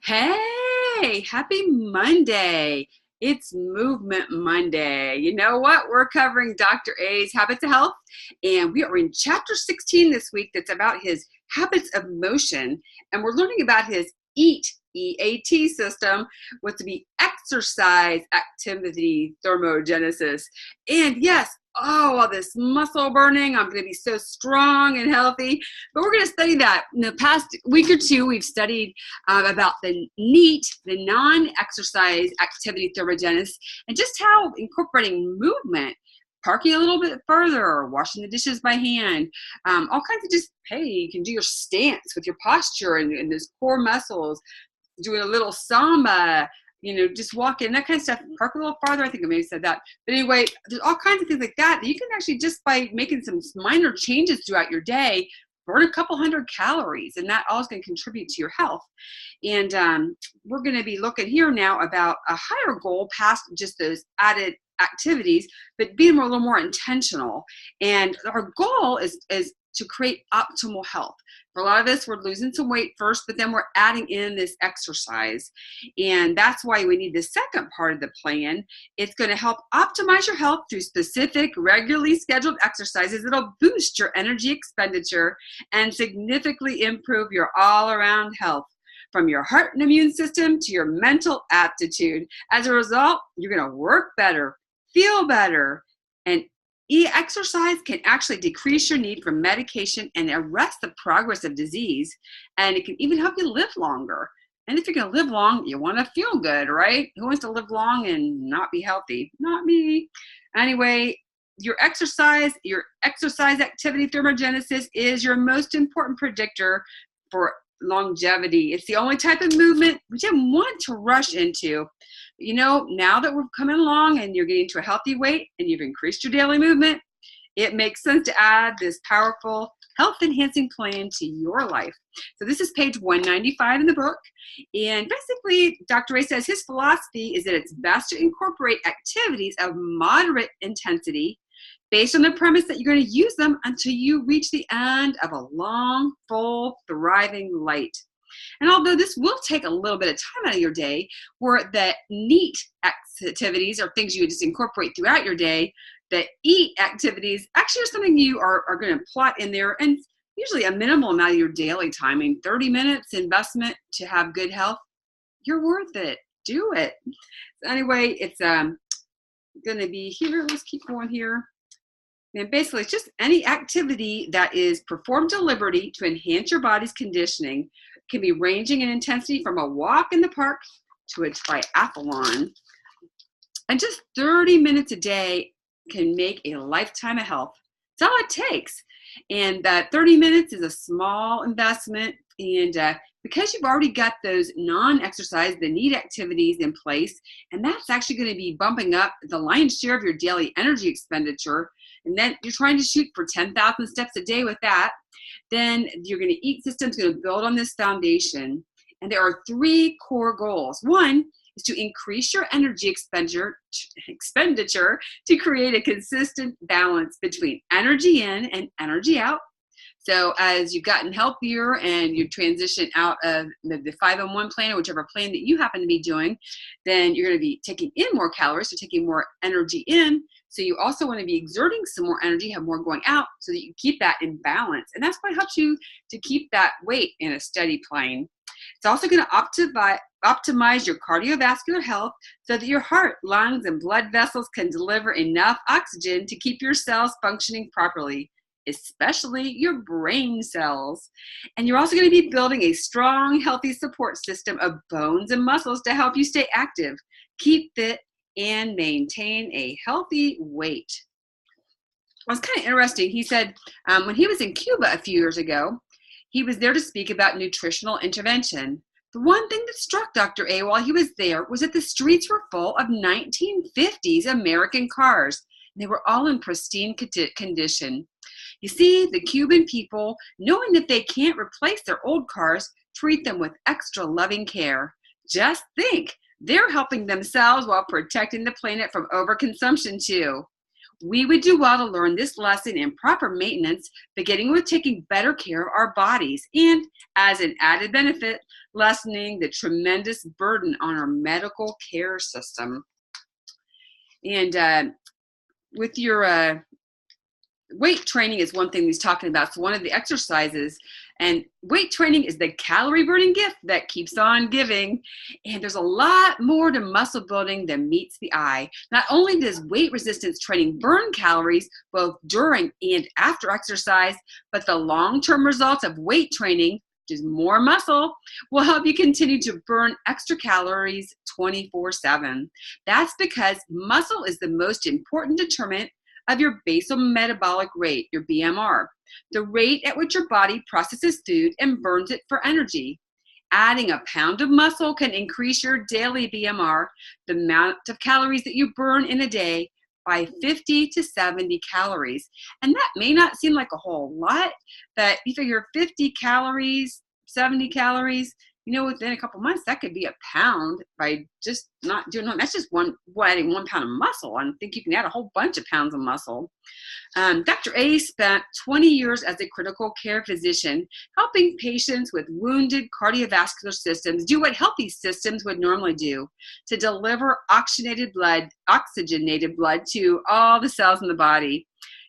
Hey, happy Monday. It's Movement Monday. You know what? We're covering Dr. A's Habits of Health, and we are in chapter 16 this week that's about his habits of motion, and we're learning about his EAT system, what's to be exercise activity thermogenesis. And yes, all this muscle burning. I'm going to be so strong and healthy. But we're going to study that. In the past week or two, we've studied about the the non-exercise activity thermogenesis, and just how incorporating movement, parking a little bit further, washing the dishes by hand, all kinds of just, hey, you can do your stance with your posture and those core muscles, doing a little samba, just walking, that kind of stuff. Park a little farther. I think I maybe said that. But anyway, there's all kinds of things like that you can actually, just by making some minor changes throughout your day, burn a couple hundred calories, and that all is going to contribute to your health. And we're going to be looking here now about a higher goal past just those added activities, but being a little more intentional. And our goal is to create optimal health. For a lot of us, we're losing some weight first, but then we're adding in this exercise. And that's why we need the second part of the plan. It's going to help optimize your health through specific, regularly scheduled exercises. It'll boost your energy expenditure and significantly improve your all-around health, from your heart and immune system to your mental aptitude. As a result, you're going to work better, feel better, and exercise can actually decrease your need for medication and arrest the progress of disease, and it can even help you live longer. And if you're going to live long, you want to feel good, right? Who wants to live long and not be healthy? Not me. Anyway, your exercise activity thermogenesis is your most important predictor for longevity. It's the only type of movement we didn't want to rush into. Now that we're coming along and you're getting to a healthy weight and you've increased your daily movement, it makes sense to add this powerful health enhancing plan to your life. So this is page 195 in the book. And basically, Dr. Ray says his philosophy is that it's best to incorporate activities of moderate intensity based on the premise that you're going to use them until you reach the end of a long, full, thriving light. And although this will take a little bit of time out of your day, where the NEAT activities are things you just incorporate throughout your day, the EAT activities actually are something you are going to plot in there, and usually a minimal amount of your daily time. 30 minutes investment to have good health, you're worth it. Do it. So anyway, it's going to be here. Let's keep going here. And basically, it's just any activity that is performed deliberately to enhance your body's conditioning. Can be ranging in intensity from a walk in the park to a triathlon. And just 30 minutes a day can make a lifetime of health. That's all it takes. And that 30 minutes is a small investment. And because you've already got those non-exercise, the NEAT activities in place, and that's actually going to be bumping up the lion's share of your daily energy expenditure, and then you're trying to shoot for 10,000 steps a day with that, then your EAT system is going to build on this foundation. And there are three core goals. One is to increase your energy expenditure to create a consistent balance between energy in and energy out. So as you've gotten healthier and you transition out of the 5-in-1 plan, or whichever plan that you happen to be doing, then you're going to be taking in more calories, so taking more energy in. So you also want to be exerting some more energy, have more going out, so that you keep that in balance. And that's what helps you to keep that weight in a steady plane. It's also going to optimize your cardiovascular health so that your heart, lungs, and blood vessels can deliver enough oxygen to keep your cells functioning properly, especially your brain cells. And you're also going to be building a strong, healthy support system of bones and muscles to help you stay active, keep fit, and maintain a healthy weight. It was kind of interesting. He said when he was in Cuba a few years ago, he was there to speak about nutritional intervention. The one thing that struck Dr. A while he was there was that the streets were full of 1950s American cars. They were all in pristine condition. You see, the Cuban people, knowing that they can't replace their old cars, treat them with extra loving care. Just think, they're helping themselves while protecting the planet from overconsumption too. We would do well to learn this lesson in proper maintenance, beginning with taking better care of our bodies and, as an added benefit, lessening the tremendous burden on our medical care system. And with your weight training is one thing he's talking about. So one of the exercises, and weight training is the calorie burning gift that keeps on giving. And there's a lot more to muscle building than meets the eye. Not only does weight resistance training burn calories both during and after exercise, but the long-term results of weight training, which is more muscle, will help you continue to burn extra calories 24/7. That's because muscle is the most important determinant of your basal metabolic rate, your BMR, the rate at which your body processes food and burns it for energy. Adding a pound of muscle can increase your daily BMR, the amount of calories that you burn in a day, by 50 to 70 calories. And that may not seem like a whole lot, but you figure 50 calories, 70 calories, within a couple months, that could be a pound by just not doing that. That's just adding 1 pound of muscle. I think you can add a whole bunch of pounds of muscle. Dr. A spent 20 years as a critical care physician, helping patients with wounded cardiovascular systems do what healthy systems would normally do, to deliver oxygenated blood to all the cells in the body.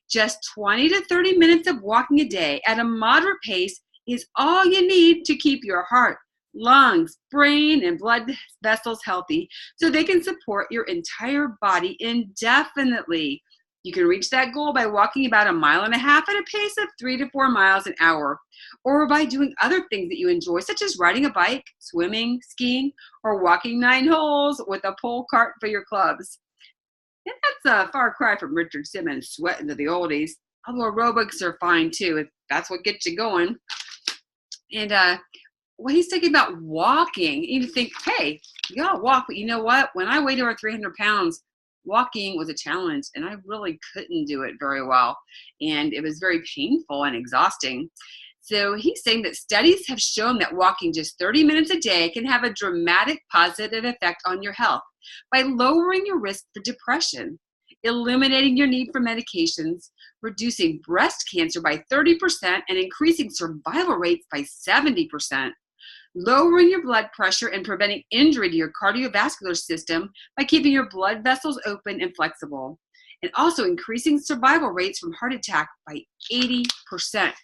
Just 20 to 30 minutes of walking a day at a moderate pace is all you need to keep your heart, lungs, brain, and blood vessels healthy so they can support your entire body indefinitely. You can reach that goal by walking about 1.5 miles at a pace of 3 to 4 miles an hour, or by doing other things that you enjoy, such as riding a bike, swimming, skiing, or walking 9 holes with a pull cart for your clubs. And that's a far cry from Richard Simmons sweating to the oldies, although aerobics are fine too, if that's what gets you going. And what he's thinking about walking, you think, hey, you gotta walk, but you know what? When I weighed over 300 pounds, walking was a challenge, and I really couldn't do it very well. And it was very painful and exhausting. So he's saying that studies have shown that walking just 30 minutes a day can have a dramatic positive effect on your health by lowering your risk for depression, eliminating your need for medications, reducing breast cancer by 30%, and increasing survival rates by 70%. Lowering your blood pressure and preventing injury to your cardiovascular system by keeping your blood vessels open and flexible, and also increasing survival rates from heart attack by 80%.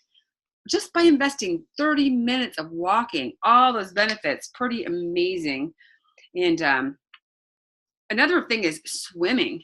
Just by investing 30 minutes of walking, all those benefits, pretty amazing. And another thing is swimming.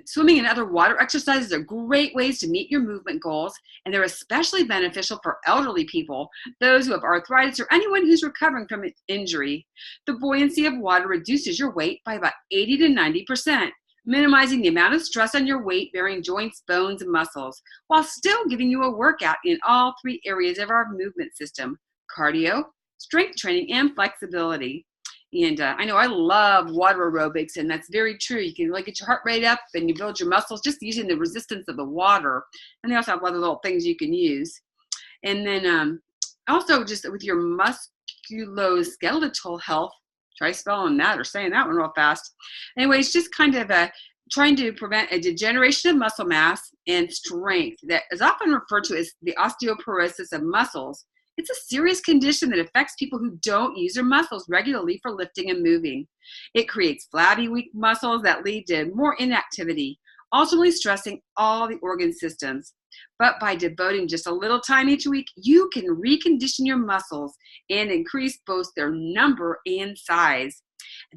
Swimming and other water exercises are great ways to meet your movement goals, and they're especially beneficial for elderly people, those who have arthritis, or anyone who's recovering from an injury. The buoyancy of water reduces your weight by about 80 to 90%, minimizing the amount of stress on your weight-bearing joints, bones, and muscles, while still giving you a workout in all 3 areas of our movement system: cardio, strength training, and flexibility. And I know I love water aerobics, and that's very true. You can really get your heart rate up and you build your muscles just using the resistance of the water. And they also have other little things you can use. And then also just with your musculoskeletal health, try spelling that or saying that one real fast. Anyway, it's just kind of trying to prevent a degeneration of muscle mass and strength that is often referred to as the osteoporosis of muscles. It's a serious condition that affects people who don't use their muscles regularly for lifting and moving. It creates flabby, weak muscles that lead to more inactivity, ultimately stressing all the organ systems. But by devoting just a little time each week, you can recondition your muscles and increase both their number and size.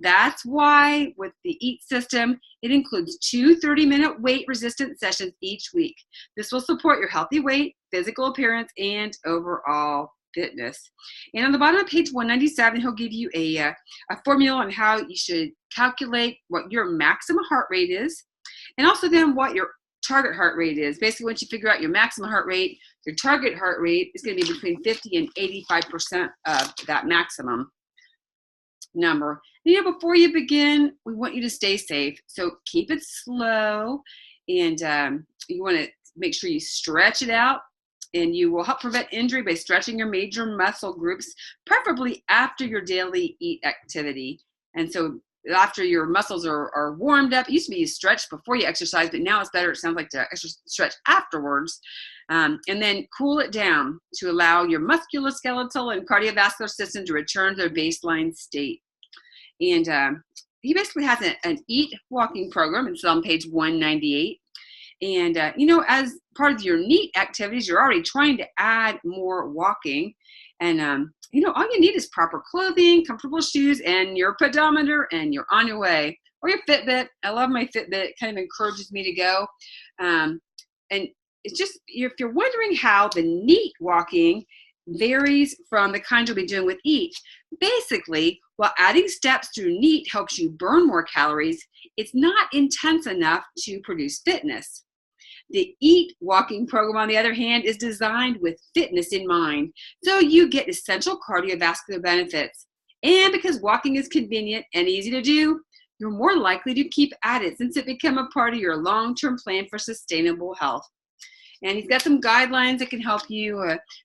That's why with the EAT system, it includes 2 30-minute weight-resistant sessions each week. This will support your healthy weight, physical appearance, and overall fitness. And on the bottom of page 197, he'll give you a formula on how you should calculate what your maximum heart rate is, and also then what your target heart rate is. Basically, once you figure out your maximum heart rate, your target heart rate is going to be between 50 and 85% of that maximum number. And, before you begin, we want you to stay safe. So keep it slow, and you want to make sure you stretch it out, and you will help prevent injury by stretching your major muscle groups, preferably after your daily EAT activity. And so after your muscles are warmed up. It used to be you stretch before you exercise, but now it's better, it sounds like, to stretch afterwards. And then cool it down to allow your musculoskeletal and cardiovascular system to return to their baseline state. And he basically has an EAT walking program. It's on page 198. And, as part of your NEAT activities, you're already trying to add more walking. And, all you need is proper clothing, comfortable shoes, and your pedometer, and you're on your way. Or your Fitbit. I love my Fitbit. It kind of encourages me to go. And it's just, if you're wondering how the NEAT walking varies from the kind you'll be doing with EAT, basically, while adding steps through NEAT helps you burn more calories, it's not intense enough to produce fitness. The EAT walking program, on the other hand, is designed with fitness in mind, so you get essential cardiovascular benefits. And because walking is convenient and easy to do, you're more likely to keep at it since it became a part of your long-term plan for sustainable health. And he's got some guidelines that can help you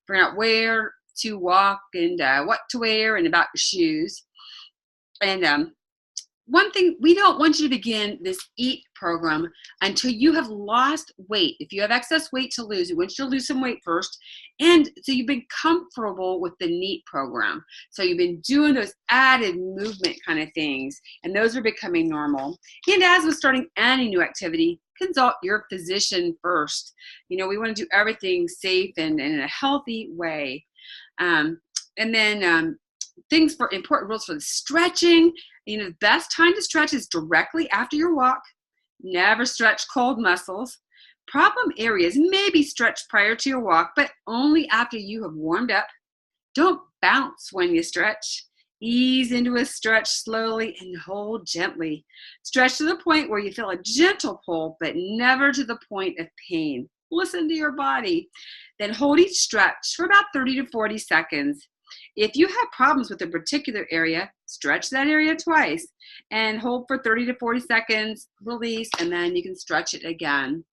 figure out where to walk and what to wear and about your shoes. And one thing, we don't want you to begin this EAT program until you have lost weight. If you have excess weight to lose, we want you to lose some weight first. And so you've been comfortable with the NEAT program. So you've been doing those added movement kind of things, and those are becoming normal. And as with starting any new activity, consult your physician first. We want to do everything safe and in a healthy way. And then things for important rules for the stretching. The best time to stretch is directly after your walk. Never stretch cold muscles. Problem areas may be stretched prior to your walk, but only after you have warmed up. Don't bounce when you stretch. Ease into a stretch slowly and hold gently. Stretch to the point where you feel a gentle pull, but never to the point of pain. Listen to your body. Then hold each stretch for about 30 to 40 seconds. If you have problems with a particular area, stretch that area twice and hold for 30 to 40 seconds, release, and then you can stretch it again.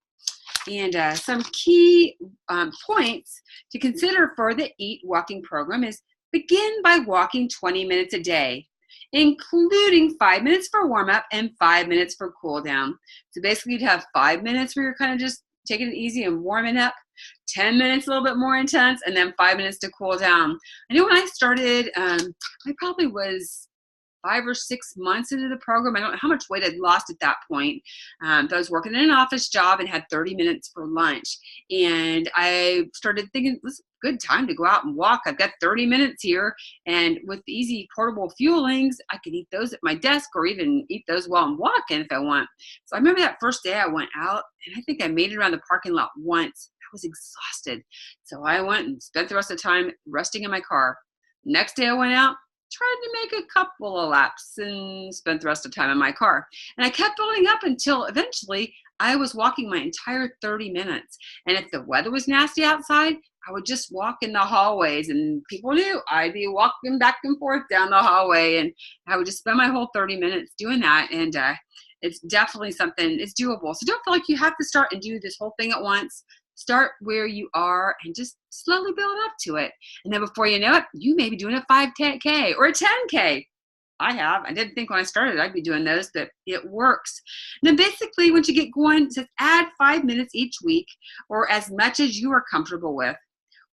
And some key points to consider for the EAT walking program is begin by walking 20 minutes a day, including 5 minutes for warm-up and 5 minutes for cool-down. So basically you'd have 5 minutes where you're kind of just taking it easy and warming up, 10 minutes a little bit more intense, and then 5 minutes to cool down. I know when I started, I probably was 5 or 6 months into the program. I don't know how much weight I'd lost at that point. But I was working in an office job and had 30 minutes for lunch. And I started thinking, this is a good time to go out and walk. I've got 30 minutes here. And with easy portable fuelings, I could eat those at my desk or even eat those while I'm walking if I want. So I remember that first day I went out, and I think I made it around the parking lot once. I was exhausted. So I went and spent the rest of the time resting in my car. Next day I went out, tried to make a couple of laps and spent the rest of the time in my car. And I kept building up until eventually I was walking my entire 30 minutes. And if the weather was nasty outside, I would just walk in the hallways, and people knew I'd be walking back and forth down the hallway, and I would just spend my whole 30 minutes doing that. And it's definitely something, it's doable. So don't feel like you have to start and do this whole thing at once. Start where you are and just slowly build up to it. And then before you know it, you may be doing a 5K or a 10K. I didn't think when I started I'd be doing those, but it works. And then basically once you get going, just add 5 minutes each week or as much as you are comfortable with.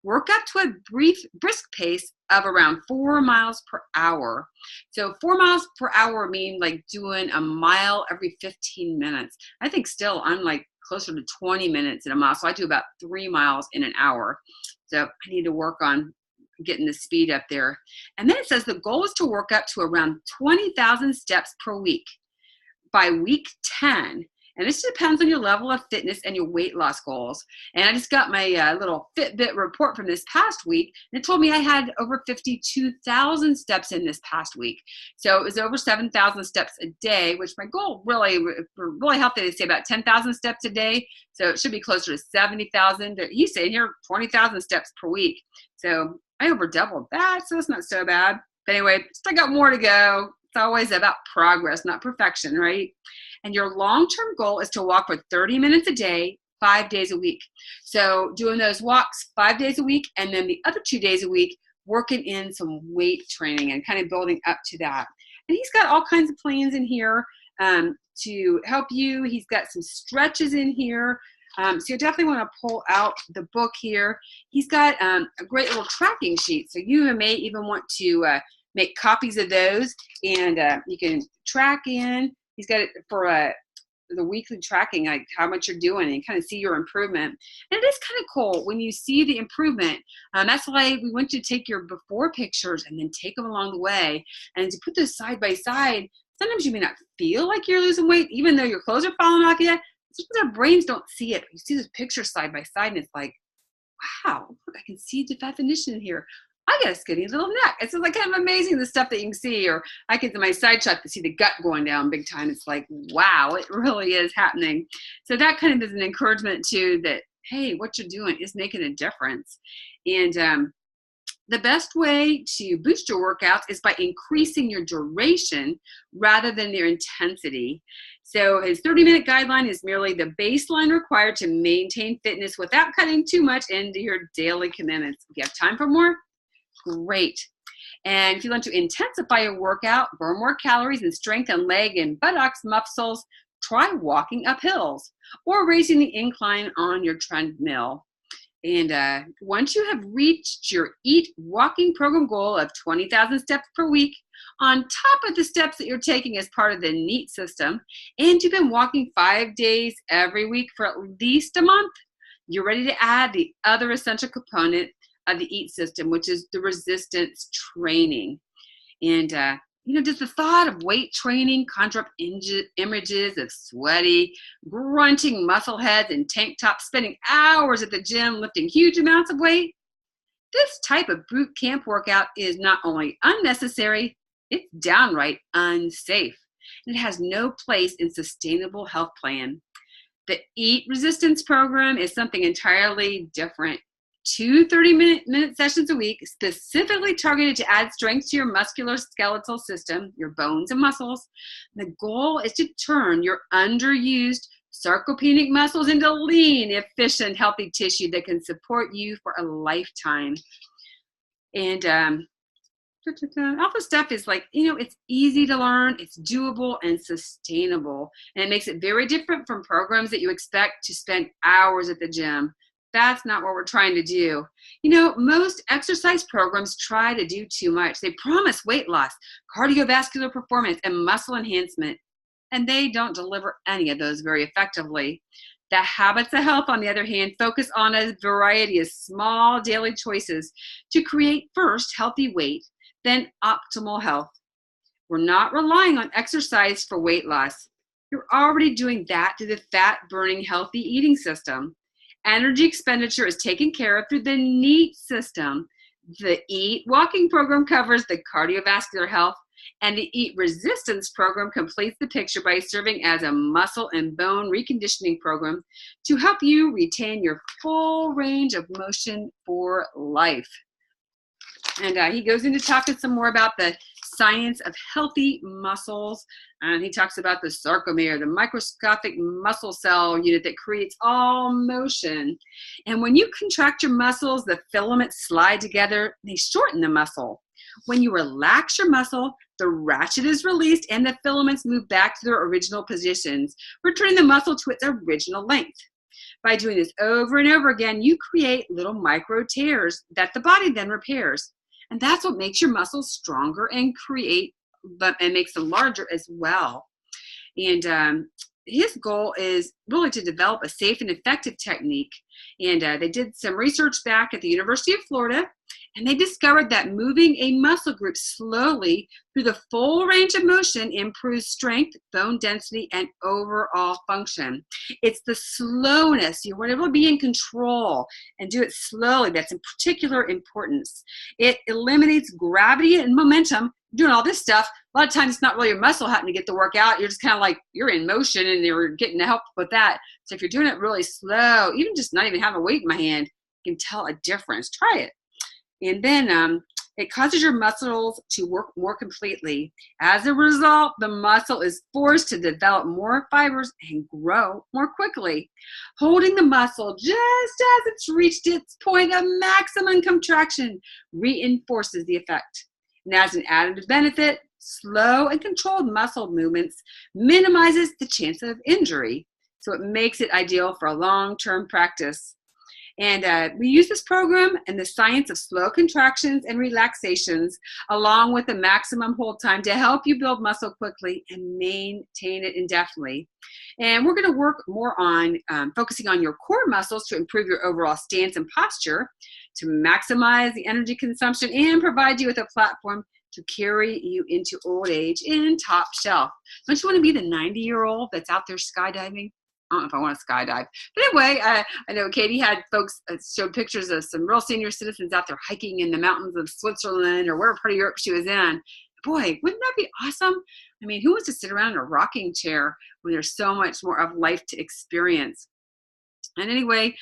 Work up to a brisk pace of around 4 miles per hour. So 4 miles per hour mean like doing a mile every 15 minutes. I think still I'm like closer to 20 minutes in a mile. So I do about 3 miles in an hour. So I need to work on getting the speed up there. And then it says the goal is to work up to around 20,000 steps per week by week 10. And this depends on your level of fitness and your weight loss goals. And I just got my little Fitbit report from this past week, and it told me I had over 52,000 steps in this past week. So it was over 7,000 steps a day, which my goal really healthy, they say about 10,000 steps a day. So it should be closer to 70,000. He's saying here 20,000 steps per week. So I over doubled that, so it's not so bad. But anyway, still got more to go. It's always about progress, not perfection, right? And your long-term goal is to walk for 30 minutes a day, 5 days a week. So doing those walks 5 days a week, and then the other 2 days a week, working in some weight training and kind of building up to that. And he's got all kinds of plans in here to help you. He's got some stretches in here. So you definitely want to pull out the book here. He's got a great little tracking sheet. So you may even want to make copies of those, and you can track in. He's got it for the weekly tracking, like how much you're doing, and kind of see your improvement. And it is kind of cool when you see the improvement. That's why we want you to take your before pictures and then take them along the way, and to put those side by side. Sometimes you may not feel like you're losing weight, even though your clothes are falling off yet. Sometimes our brains don't see it. You see those pictures side by side, and it's like, wow, look, I can see the definition in here. I got a skinny little neck. It's like kind of amazing, the stuff that you can see. Or I can, in my side shot, to see the gut going down big time. It's like, wow, it really is happening. So that kind of is an encouragement too, that, hey, what you're doing is making a difference. And the best way to boost your workouts is by increasing your duration rather than their intensity. So his 30-minute guideline is merely the baseline required to maintain fitness without cutting too much into your daily commitments. If you have time for more, great. And if you want to intensify your workout, burn more calories, and strengthen leg and buttocks muscles, try walking up hills or raising the incline on your treadmill. And once you have reached your EAT walking program goal of 20,000 steps per week, on top of the steps that you're taking as part of the NEAT system, and you've been walking 5 days every week for at least a month, you're ready to add the other essential component of the EAT system, which is the resistance training. And does the thought of weight training conjure up images of sweaty, grunting muscle heads and tank tops spending hours at the gym lifting huge amounts of weight? This type of boot camp workout is not only unnecessary, it's downright unsafe. It has no place in sustainable health plan. The EAT resistance program is something entirely different. 2 30-minute sessions a week, specifically targeted to add strength to your musculoskeletal system, your bones and muscles. The goal is to turn your underused sarcopenic muscles into lean, efficient, healthy tissue that can support you for a lifetime. And all the stuff is like, it's easy to learn, it's doable and sustainable. And it makes it very different from programs that you expect to spend hours at the gym. That's not what we're trying to do. Most exercise programs try to do too much. They promise weight loss, cardiovascular performance, and muscle enhancement, and they don't deliver any of those very effectively. The Habits of Health, on the other hand, focus on a variety of small daily choices to create first healthy weight, then optimal health. We're not relying on exercise for weight loss. You're already doing that through the fat-burning healthy eating system. Energy expenditure is taken care of through the NEAT system. The EAT walking program covers the cardiovascular health, and the EAT resistance program completes the picture by serving as a muscle and bone reconditioning program to help you retain your full range of motion for life. And he goes into talking some more about the science of healthy muscles. And he talks about the sarcomere, the microscopic muscle cell unit that creates all motion. And when you contract your muscles, the filaments slide together, they shorten the muscle. When you relax your muscle, the ratchet is released and the filaments move back to their original positions, returning the muscle to its original length. By doing this over and over again, you create little micro tears that the body then repairs. And that's what makes your muscles stronger and makes them larger as well. And his goal is really to develop a safe and effective technique. And they did some research back at the University of Florida, and they discovered that moving a muscle group slowly through the full range of motion improves strength, bone density, and overall function. It's the slowness. You want to be in control and do it slowly. That's in particular importance. It eliminates gravity and momentum. Doing all this stuff, a lot of times it's not really your muscle having to get the workout. You're just kind of like, you're in motion and you're getting the help with that. So if you're doing it really slow, even just not even having a weight in my hand, you can tell a difference. Try it. And then it causes your muscles to work more completely. As a result, the muscle is forced to develop more fibers and grow more quickly. Holding the muscle just as it's reached its point of maximum contraction reinforces the effect. And as an added benefit, Slow and controlled muscle movements minimizes the chance of injury. So it makes it ideal for a long-term practice. And we use this program and the science of slow contractions and relaxations, along with the maximum hold time, to help you build muscle quickly and maintain it indefinitely. And we're going to work more on focusing on your core muscles to improve your overall stance and posture, to maximize the energy consumption, and provide you with a platform to carry you into old age in top shelf. Don't you want to be the 90-year-old that's out there skydiving? I don't know if I want to skydive. But anyway, I know Katie had folks showed pictures of some real senior citizens out there hiking in the mountains of Switzerland or wherever part of Europe she was in. Boy, wouldn't that be awesome? I mean, who wants to sit around in a rocking chair when there's so much more of life to experience? And anyway,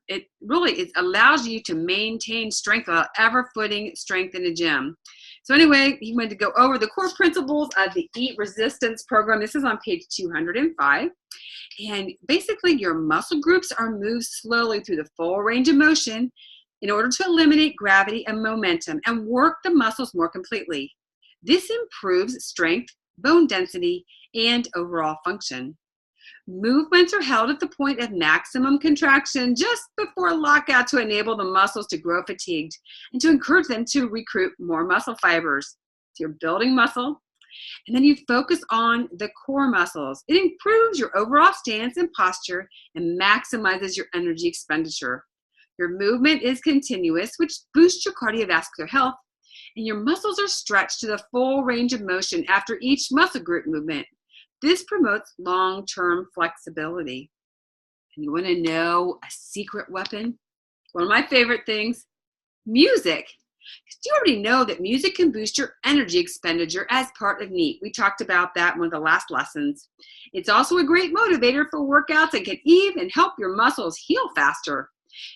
it allows you to maintain strength without ever putting strength in the gym. So anyway, he wanted to go over the core principles of the Eat Resistance program. This is on page 205. And basically, your muscle groups are moved slowly through the full range of motion in order to eliminate gravity and momentum and work the muscles more completely. This improves strength, bone density, and overall function. Movements are held at the point of maximum contraction just before lockout to enable the muscles to grow fatigued and to encourage them to recruit more muscle fibers. So you're building muscle, and then you focus on the core muscles. It improves your overall stance and posture and maximizes your energy expenditure. Your movement is continuous, which boosts your cardiovascular health, and your muscles are stretched to the full range of motion after each muscle group movement. This promotes long-term flexibility. And you want to know a secret weapon? One of my favorite things, music. You already know that music can boost your energy expenditure as part of NEAT. We talked about that in one of the last lessons. It's also a great motivator for workouts and can even help your muscles heal faster.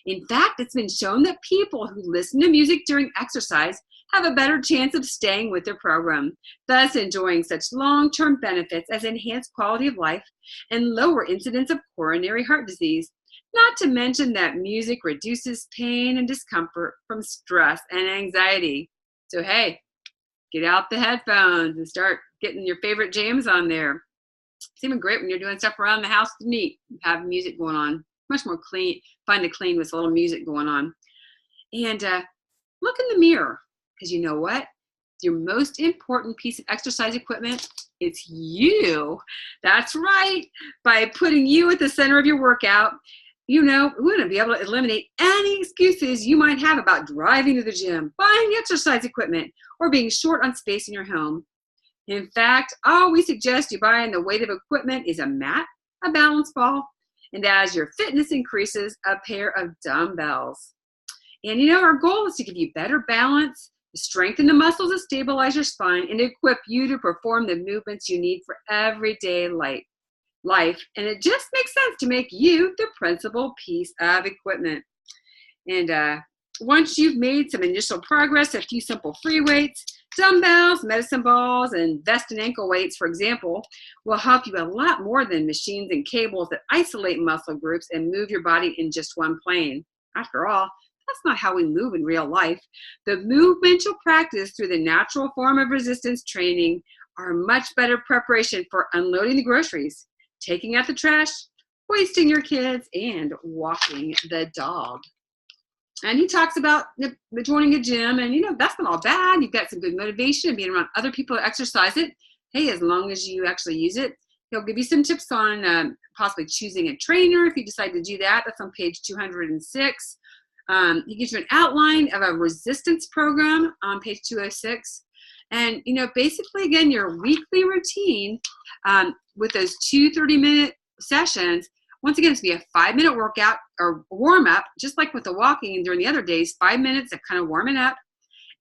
In fact, it's been shown that people who listen to music during exercise have a better chance of staying with their program, thus enjoying such long-term benefits as enhanced quality of life and lower incidence of coronary heart disease. Not to mention that music reduces pain and discomfort from stress and anxiety. So hey, get out the headphones and start getting your favorite jams on there. It's even great when you're doing stuff around the house to neat, have music going on. Much more fun to clean with a little music going on. And look in the mirror, because you know what? Your most important piece of exercise equipment, it's you. That's right. By putting you at the center of your workout, we're going to be able to eliminate any excuses you might have about driving to the gym, buying exercise equipment, or being short on space in your home. In fact, all we suggest you buy in the weight of equipment is a mat, a balance ball, and as your fitness increases, a pair of dumbbells. And our goal is to give you better balance, to strengthen the muscles to stabilize your spine, and equip you to perform the movements you need for everyday life. And it just makes sense to make you the principal piece of equipment. And once you've made some initial progress, a few simple free weights, dumbbells, medicine balls, and vest and ankle weights, for example, will help you a lot more than machines and cables that isolate muscle groups and move your body in just one plane. After all, that's not how we move in real life. The movement you'll practice through the natural form of resistance training are a much better preparation for unloading the groceries, taking out the trash, hoisting your kids, and walking the dog. And he talks about joining a gym, and that's not all bad. You've got some good motivation and being around other people that exercise it. Hey, as long as you actually use it. He'll give you some tips on possibly choosing a trainer if you decide to do that. That's on page 206. He gives you an outline of a resistance program on page 206. And, basically, again, your weekly routine with those 2 30-minute sessions, once again, it's going to be a 5-minute workout or warm-up, just like with the walking during the other days, 5 minutes of kind of warming up.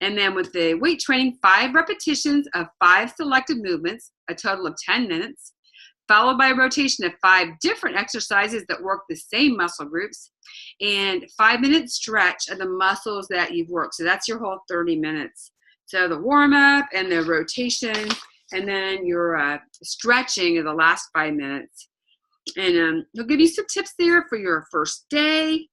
And then with the weight training, 5 repetitions of 5 selected movements, a total of 10 minutes, followed by a rotation of 5 different exercises that work the same muscle groups, and 5-minute stretch of the muscles that you've worked. So that's your whole 30 minutes. So the warm-up and the rotation, and then your stretching of the last 5 minutes. And he'll give you some tips there for your first day.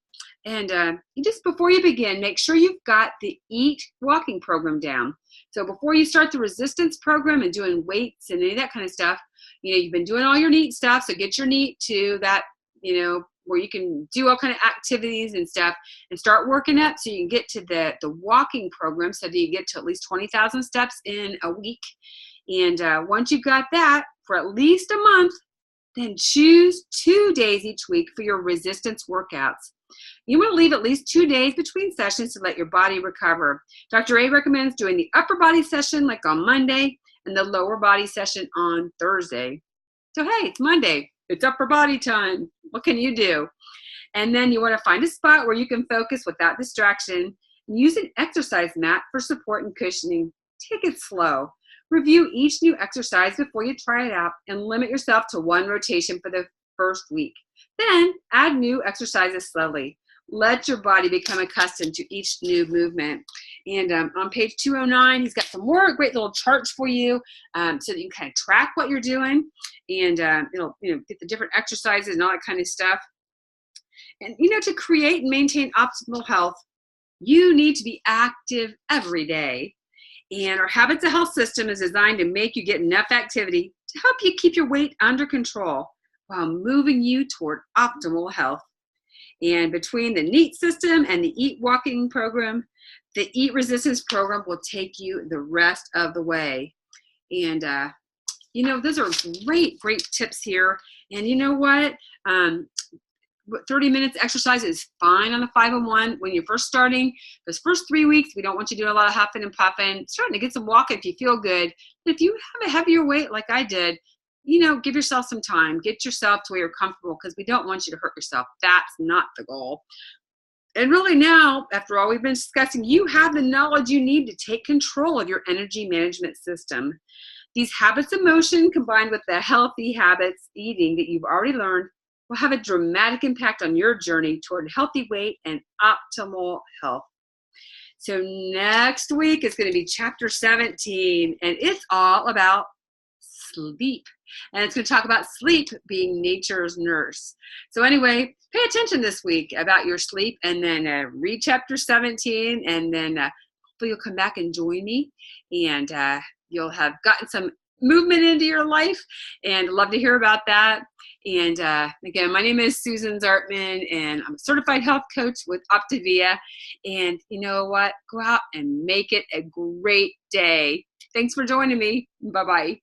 And you just before you begin, make sure you've got the EAT walking program down. So before you start the resistance program and doing weights and any of that kind of stuff, you've been doing all your NEAT stuff. So get your NEAT to that, where you can do all kind of activities and stuff and start working up so you can get to the walking program so that you get to at least 20,000 steps in a week. And once you've got that for at least a month, then choose 2 days each week for your resistance workouts. You want to leave at least 2 days between sessions to let your body recover. Dr. A recommends doing the upper body session like on Monday and the lower body session on Thursday. So hey, it's Monday. It's upper body time. What can you do? And then you want to find a spot where you can focus without distraction. Use an exercise mat for support and cushioning. Take it slow. Review each new exercise before you try it out and limit yourself to 1 rotation for the first week. Then add new exercises slowly. Let your body become accustomed to each new movement. And on page 209, he's got some more great little charts for you so that you can kind of track what you're doing, and it'll get the different exercises and all that kind of stuff. And to create and maintain optimal health, you need to be active every day. And our Habits of Health system is designed to make you get enough activity to help you keep your weight under control while moving you toward optimal health. And between the NEAT system and the EAT walking program, the EAT resistance program will take you the rest of the way. And, those are great tips here. And you know what? 30 minutes exercise is fine on the 5-in-1 when you're first starting. Those first 3 weeks, we don't want you doing a lot of huffing and puffing. Starting to get some walking if you feel good. But if you have a heavier weight like I did, give yourself some time. Get yourself to where you're comfortable, because we don't want you to hurt yourself. That's not the goal. And really now, after all we've been discussing, you have the knowledge you need to take control of your energy management system. These habits of motion combined with the healthy habits eating that you've already learned will have a dramatic impact on your journey toward healthy weight and optimal health. So next week is going to be chapter 17, and it's all about sleep. And it's going to talk about sleep being nature's nurse. So anyway, pay attention this week about your sleep, and then read chapter 17, and then hopefully you'll come back and join me, and you'll have gotten some movement into your life, and love to hear about that. And again, my name is Susan Zartman, and I'm a certified health coach with Optavia. And you know what? Go out and make it a great day. Thanks for joining me. Bye-bye.